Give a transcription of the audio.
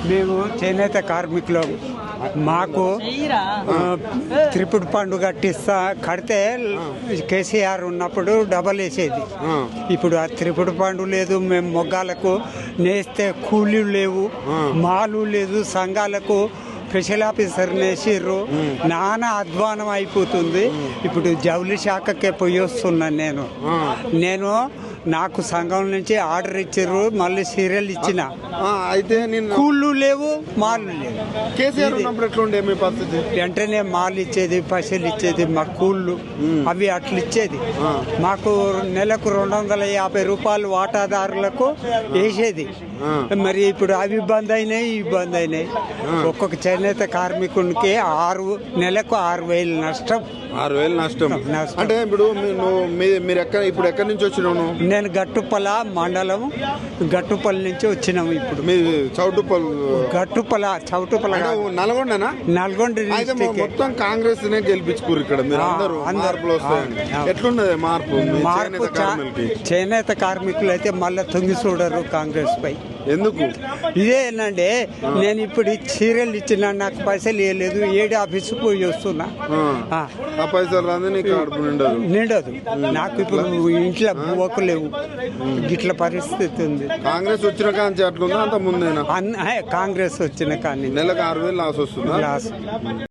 మేము చేనేత కార్మికులు. మాకు త్రిపుడు పండు కడితే కేసీఆర్ ఉన్నప్పుడు డబల్ వేసేది. ఇప్పుడు ఆ త్రిపుడు పండు లేదు. మేము మొగ్గాలకు నేస్తే కూలీలు లేవు, మాలు లేదు. సంఘాలకు స్పెషల్ ఆఫీసర్ నేసిర్రు. నానా అధ్వానం అయిపోతుంది. ఇప్పుడు జౌలి శాఖకే పోయి వస్తున్నాను నేను. నాకు సంఘం నుంచి ఆర్డర్ ఇచ్చారు, మళ్ళీ సీరియల్ ఇచ్చిన. అయితే కూళ్ళు లేవు, మాలు లేవు. కేసీఆర్ ఉన్నప్పుడు ఎట్లుండే మీ పరిస్థితి? వెంటనే మాలు ఇచ్చేది, పైసలు ఇచ్చేది. మా కూళ్ళు అవి అట్లా ఇచ్చేది. మాకు నెలకు 250 రూపాయలు వాటాదారులకు వేసేది. మరి ఇప్పుడు అవి బంద్ అయినాయి, ఇవి బంద్ అయినాయి. ఒక్కొక్క చేనేత కార్మికునికి నెలకు 6,000 నష్టం. 6,000 నష్టం. అంటే ఇప్పుడు మీరు ఎక్కడి నుంచి వచ్చినావు? నేను గట్టుపల మండలం, గట్టుపల్లి నుంచి వచ్చినాము. ఇప్పుడు మీ చౌటుపల్ చౌటుపల నల్గొండనా? నల్గొండ. మొత్తం కాంగ్రెస్ నే గెలిపించుకోరు ఇక్కడ. మీరు అందరూ మార్పులు వస్తాయండి. ఎట్లున్నది మార్పు? చేనేత కార్మికులు అయితే మళ్ళీ తొంగి చూడరు కాంగ్రెస్ పై. ఎందుకు? ఇదేనండి, నేను ఇప్పుడు సీరియల్ ఇచ్చిన, నాకు పైసలు ఇవ్వలేదు. ఏడు ఆఫీసు పోయి వస్తున్నా. ఆ పైసలు రాదు, నీకు కడుపు నిండదు. నాకు ఇప్పుడు ఇంట్లో బువ్వకు లేవు. గిట్ల పరిస్థితి ఉంది. కాంగ్రెస్ వచ్చిన కానీ అట్లుందా? అంత ముందేనా? కాంగ్రెస్ వచ్చిన కానీ నెలకు 6,000 లాస్ వస్తుందా? లాస్.